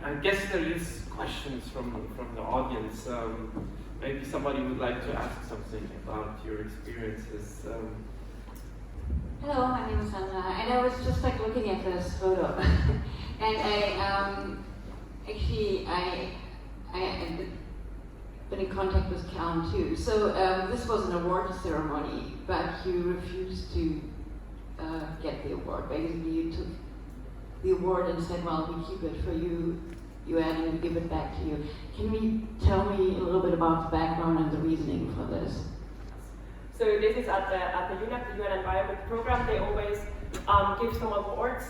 I guess there is questions from the audience. Maybe somebody would like to ask something about your experiences. Hello, my name is Sandra, and I was just looking at this photo, and I been in contact with Calum too. So this was an award ceremony, but you refused to get the award. Basically, you took the award and said, "Well, we keep it for you. You add and we give it back to you." Can you tell me a little bit about the background and the reasoning for this? So this is at the UNEP, the UN Environment Program. They always give some awards.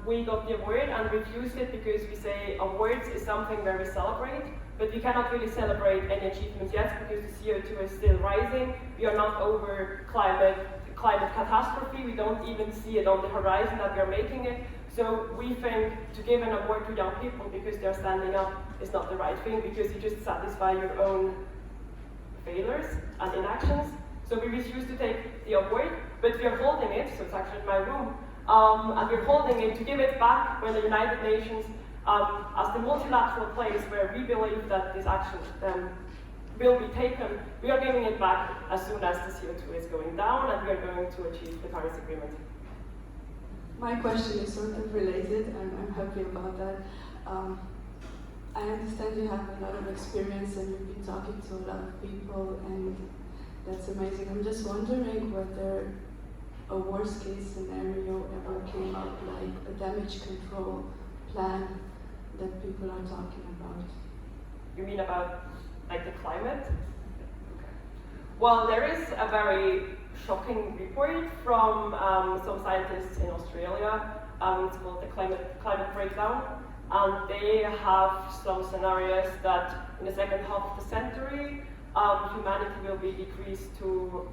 We got the award and refused it because we say awards is something where we celebrate, but we cannot really celebrate any achievements yet because the CO2 is still rising. We are not over climate catastrophe. We don't even see it on the horizon that we are making it. So we think to give an award to young people because they're standing up is not the right thing, because you just satisfy your own failures and inactions. So we refuse to take the award, but we are holding it, so it's actually in my room, and we're holding it to give it back when the United Nations, as the multilateral place where we believe that this action will be taken, we are giving it back as soon as the CO2 is going down and we are going to achieve the Paris Agreement. My question is sort of related, and I'm happy about that. I understand you have a lot of experience and you've been talking to a lot of people, and that's amazing. I'm just wondering whether a worst case scenario ever came up, like a damage control plan that people are talking about. You mean about like the climate? Well, there is a very shocking report from some scientists in Australia. It's called the climate breakdown. And they have some scenarios that in the second half of the century, humanity will be decreased to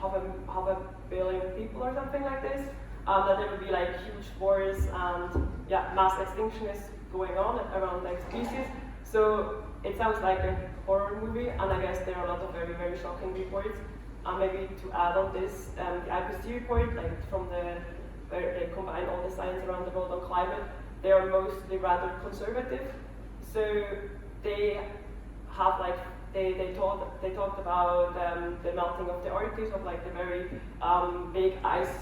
half a billion people or something like this. That there will be like huge wars and mass extinction is going on around like species. So it sounds like a horror movie, and I guess there are a lot of very, very shocking reports. Maybe to add on this, the IPCC report, like where they combine all the science around the world on climate, they are mostly rather conservative. So they have like they talked about the melting of the Arctic, of like the very big ice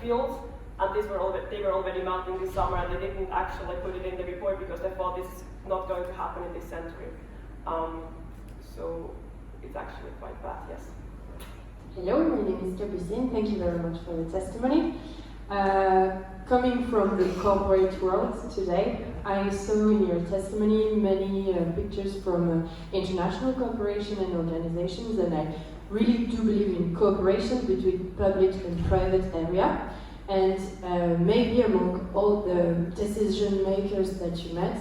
fields, and they were already melting this summer, and they didn't actually put it in the report because they thought this is not going to happen in this century. So it's actually quite bad, yes. Hello, my name is Capucine. Thank you very much for the testimony. Coming from the corporate world today, I saw in your testimony many pictures from international cooperation and organizations, and I really do believe in cooperation between public and private area. And maybe among all the decision makers that you met,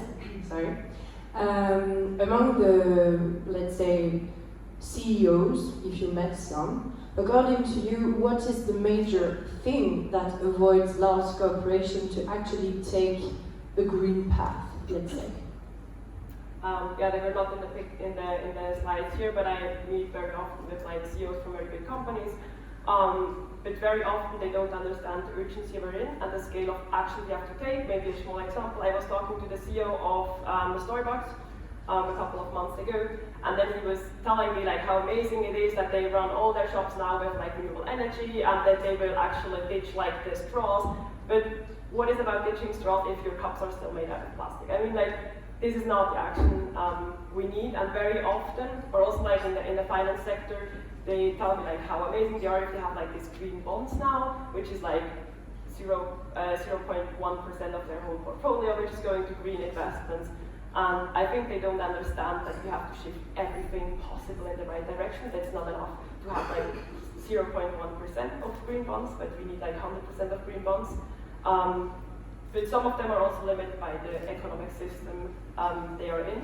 among the, let's say, CEOs, if you met some, according to you, what is the major thing that avoids large cooperation to actually take a green path, let's say? They were not in the slides here, but I meet very often with like CEOs from very big companies. But very often they don't understand the urgency we're in and the scale of action we have to take. Maybe a small example, I was talking to the CEO of the Starbucks a couple of months ago, and then he was telling me like how amazing it is that they run all their shops now with like renewable energy, and that they will actually ditch like the straws. But what is about ditching straws if your cups are still made out of plastic? I mean, like, this is not the action we need. And very often, or also like in the finance sector, they tell me like how amazing they are if they have like these green bonds now, which is like 0.1% of their whole portfolio, which is going to green investments. I think they don't understand that you have to shift everything possible in the right direction. That's not enough to have like 0.1% of green bonds, but we need like 100% of green bonds. But some of them are also limited by the economic system they are in.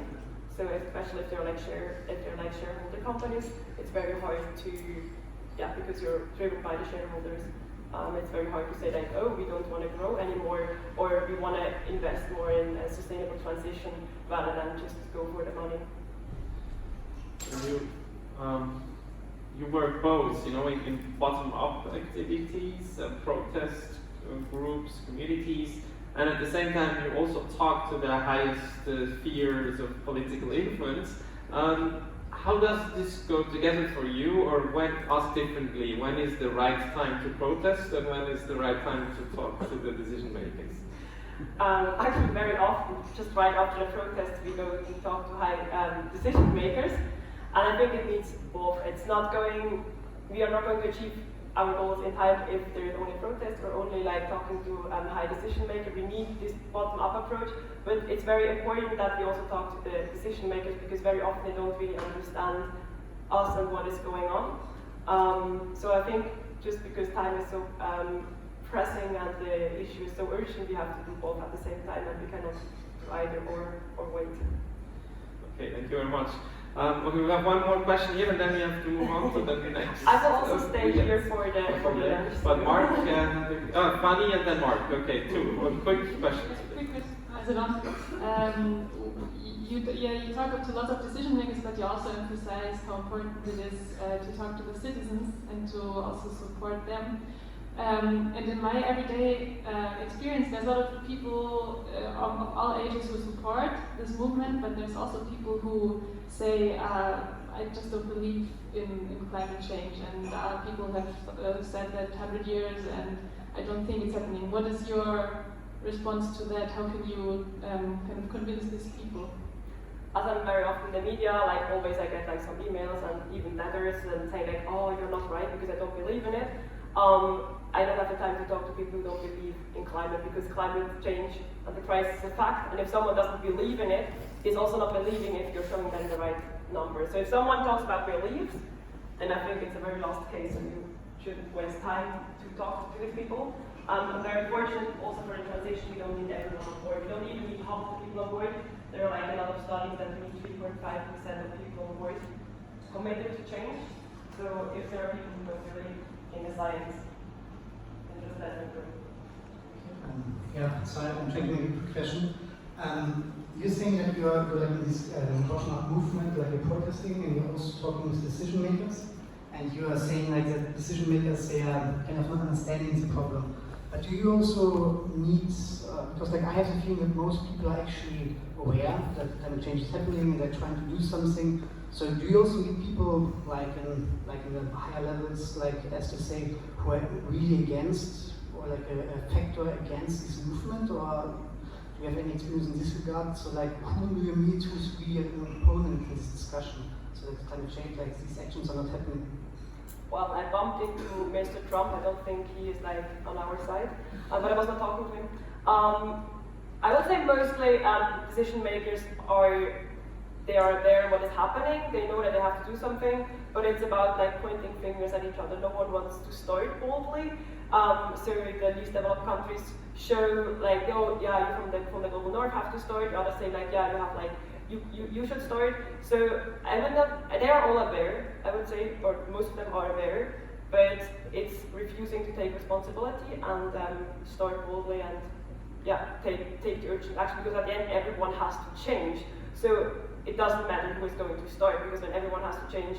So especially if they're like shareholder companies, it's very hard to, because you're driven by the shareholders. It's very hard to say like, oh, we don't want to grow anymore, or we want to invest more in a sustainable transition rather than just go for the money. You work both, in bottom-up activities, protest groups, communities, and at the same time you also talk to the highest spheres of political influence. How does this go together for you, or when asked differently, when is the right time to protest and when is the right time to talk to the decision makers? Actually, very often, just right after the protest, we go and talk to high decision makers, and I think it needs both. We are not going to achieve our goals in time if there is only protest or only like talking to high decision maker. We need this bottom-up approach, but it's very important that we also talk to the decision makers, because very often they don't really understand us and what is going on. So I think just because time is so pressing and the issue is so urgent, we have to do both at the same time, and we cannot do either or wait. Okay, thank you very much. Okay, we have one more question here, and then we have to move on to the next. I will also stay here for the lunch. But Mark, Fanny, and then Mark. Okay, two quick questions. Quick question, as an answer. You talk to lots of decision makers, but you also emphasize how important it is to talk to the citizens and to also support them. And in my everyday experience, there's a lot of people of all ages who support this movement, but there's also people who say, I just don't believe in climate change, and people have said that 100 years, and I don't think it's happening. What is your response to that? How can you kind of convince these people? As I'm very often in the media, like always I get like some emails and even letters and say like, oh, you're not right because I don't believe in it. I don't have the time to talk to people who don't believe in climate, because climate change and the crisis is a fact, and if someone doesn't believe in it, is also not believing if you're showing them the right numbers. So if someone talks about beliefs, then I think it's a very lost case, and you shouldn't waste time to talk to these people. I'm very fortunate also for the transition, we don't need everyone on board. We don't even need half the people on board. There are like a lot of studies that we need 3.5% of people on board committed to change. So if there are people who don't believe in the science, then just let them go. Yeah, so I'm taking a quick question. You're saying that you're like in this bottom-up movement, like you're protesting, and you're also talking with decision makers, and you are saying like that decision makers, they are kind of not understanding the problem. But do you also need, because like I have the feeling that most people are actually aware that climate change is happening and they're trying to do something. So do you also need people like in the higher levels, like as to say, who are really against, or like a factor against this movement, or do you have any experience in this regard? So like who do you meet who's really an opponent in this discussion? So that climate change, like these actions are not happening. Well, I bumped into Mr. Trump. I don't think he is like on our side, but I was not talking to him. I would say mostly decision makers are aware what is happening. They know that they have to do something, but it's about like pointing fingers at each other. No one wants to start boldly. So the least developed countries show like, oh yeah, you from the global north have to start. Others say like, yeah, you have like. You should start. So they are all aware, I would say, or most of them are aware, but it's refusing to take responsibility and start boldly and take the urgent action, because at the end everyone has to change. So it doesn't matter who is going to start, because when everyone has to change,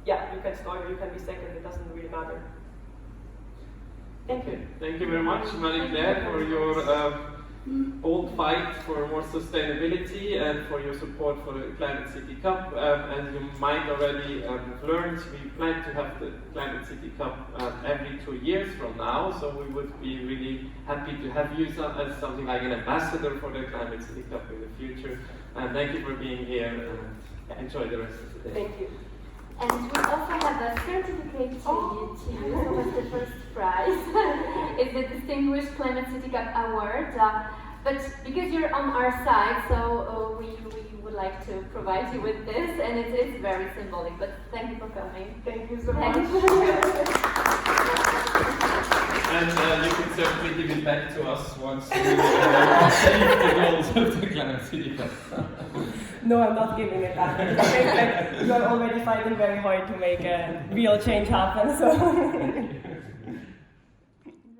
you can start or you can be second, it doesn't really matter. Thank you. Thank you very much, Marie-Claire, for your bold fight for more sustainability and for your support for the Climate City Cup. As you might already have learned, we plan to have the Climate City Cup every 2 years from now, so we would be really happy to have you as something like an ambassador for the Climate City Cup in the future. And thank you for being here, and enjoy the rest of the day. Thank you. And we also have a certificate to you. So was the first prize. It's the Distinguished Climate City Cup Award. But because you're on our side, so we would like to provide you with this, and it is very symbolic. But thank you for coming. Thank you so much. And you can certainly give it back to us once you achieve the goals of the Climate City Cup. No, I'm not giving it back. I think like you are already fighting very hard to make a real change happen. So.